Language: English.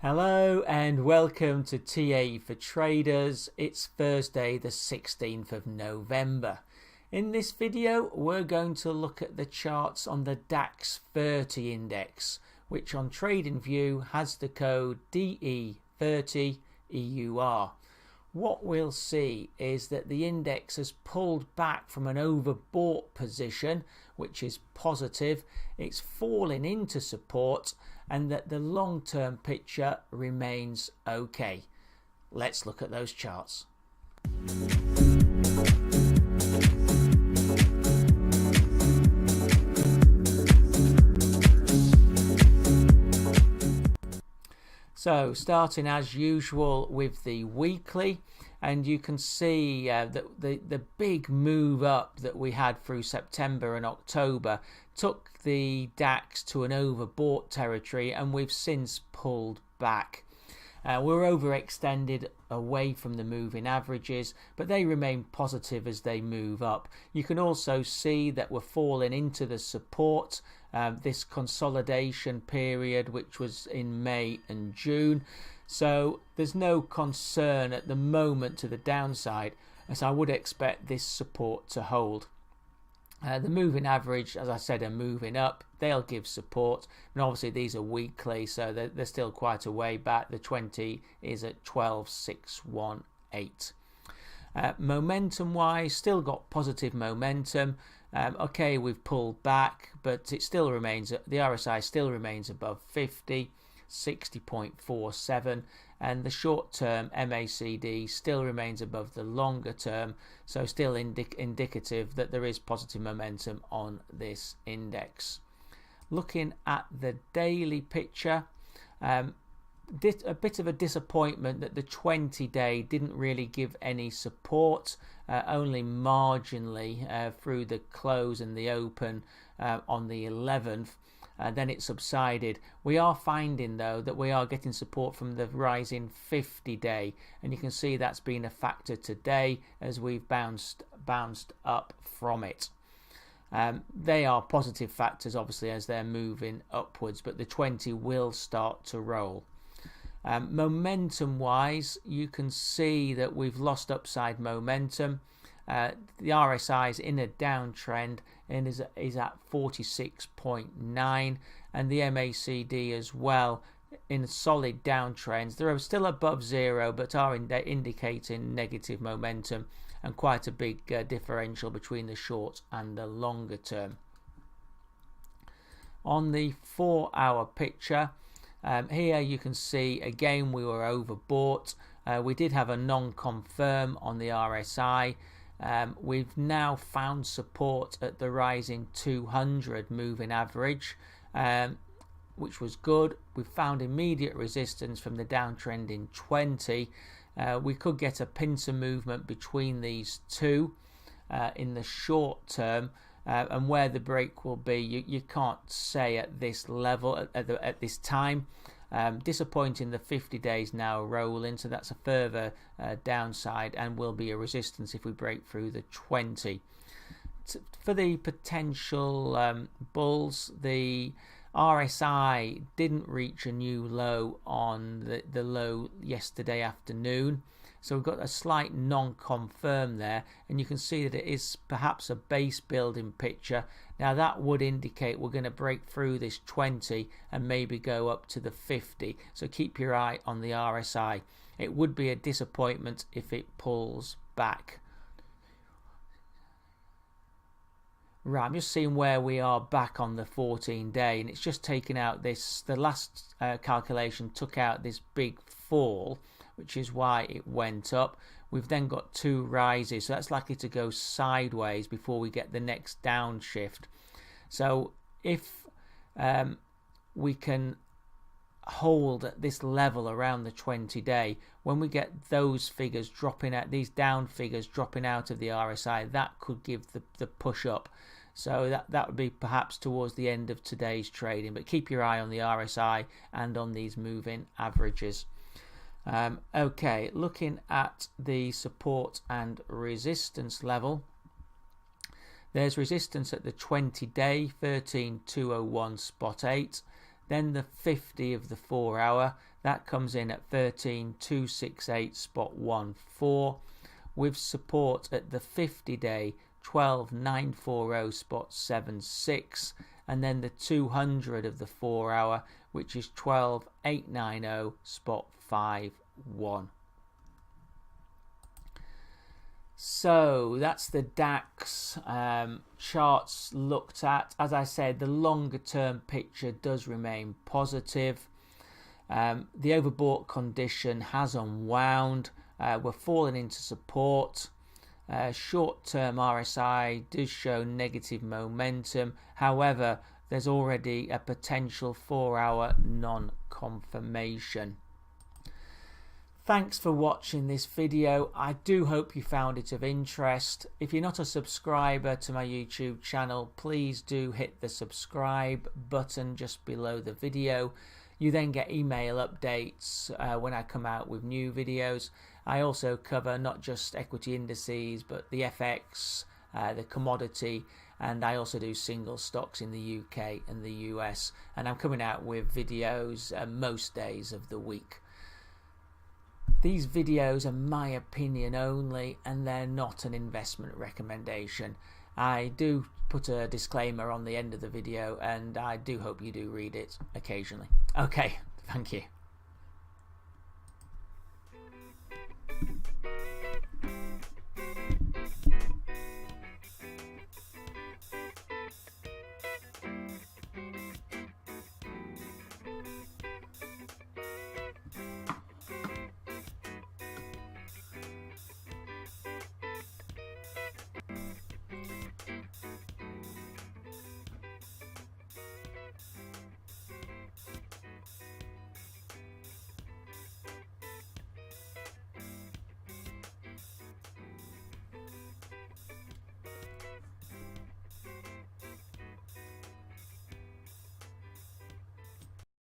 Hello and welcome to TA for Traders. It's Thursday the 16th of November. In this video we're going to look at the charts on the DAX-30 index, which on TradingView has the code DE30EUR. What we'll see is that the index has pulled back from an overbought position, which is positive. It's falling into support and that the long-term picture remains okay. Let's look at those charts. So starting as usual with the weekly, and you can see that the big move up that we had through September and October took the DAX to an overbought territory, and we've since pulled back. We're overextended away from the moving averages, but they remain positive as they move up. You can also see that we're falling into the support, this consolidation period, which was in May and June. So there's no concern at the moment to the downside, as I would expect this support to hold. The moving average, as I said, are moving up. They'll give support, and obviously these are weekly, so they're still quite a way back. The 20 is at 12,618. Momentum wise, still got positive momentum. Okay, we've pulled back, but it still remains, the RSI still remains above 50, 60.47, and the short term MACD still remains above the longer term, so still indicative that there is positive momentum on this index. Looking at the daily picture, a bit of a disappointment that the 20-day didn't really give any support, only marginally through the close and the open on the 11th. Then it subsided. We are finding though that we are getting support from the rising 50-day, and you can see that's been a factor today as we've bounced up from it. They are positive factors obviously as they're moving upwards, but the 20 will start to roll. Momentum wise, you can see that we've lost upside momentum. The RSI is in a downtrend and is at 46.9, and the MACD as well in solid downtrends. They're still above zero, but are indicating negative momentum and quite a big differential between the short and the longer term. On the 4-hour picture, here you can see again we were overbought. We did have a non-confirm on the RSI. We've now found support at the rising 200 moving average, which was good. We found immediate resistance from the downtrending 20. We could get a pincer movement between these two in the short term, and where the break will be you can't say at this level at this time. Disappointing, the 50 days now rolling, so that's a further downside and will be a resistance if we break through the 20. For the potential bulls, the RSI didn't reach a new low on the low yesterday afternoon, so we've got a slight non-confirm there, and you can see that it is perhaps a base building picture. Now that would indicate we're going to break through this 20 and maybe go up to the 50, so keep your eye on the RSI. It would be a disappointment if it pulls back. Right, I'm just seeing where we are back on the 14-day, and it's just taken out this, the last calculation took out this big fall, which is why it went up. We've then got two rises, so that's likely to go sideways before we get the next downshift. So if we can hold at this level around the 20-day, when we get those figures dropping out, these down figures dropping out of the RSI, that could give the push up. So that would be perhaps towards the end of today's trading, but keep your eye on the RSI and on these moving averages. Okay, looking at the support and resistance level, there's resistance at the 20-day 13,201 spot 8. Then the 50 of the 4 hour, that comes in at 13,268 spot 14, with support at the 50 day 12,940 spot 76, and then the 200 of the 4 hour, which is 12,890 spot 51. So that's the DAX charts looked at. As I said, the longer term picture does remain positive. The overbought condition has unwound. We're falling into support. Short-term RSI does show negative momentum. However, there's already a potential 4-hour non-confirmation. Thanks for watching this video. I do hope you found it of interest. If you're not a subscriber to my YouTube channel, please do hit the subscribe button just below the video. You then get email updates when I come out with new videos. I also cover not just equity indices, but the FX, the commodity, and I also do single stocks in the UK and the US. And I'm coming out with videos most days of the week. These videos are my opinion only, and they're not an investment recommendation. I do put a disclaimer on the end of the video, and I do hope you do read it occasionally. Okay, thank you.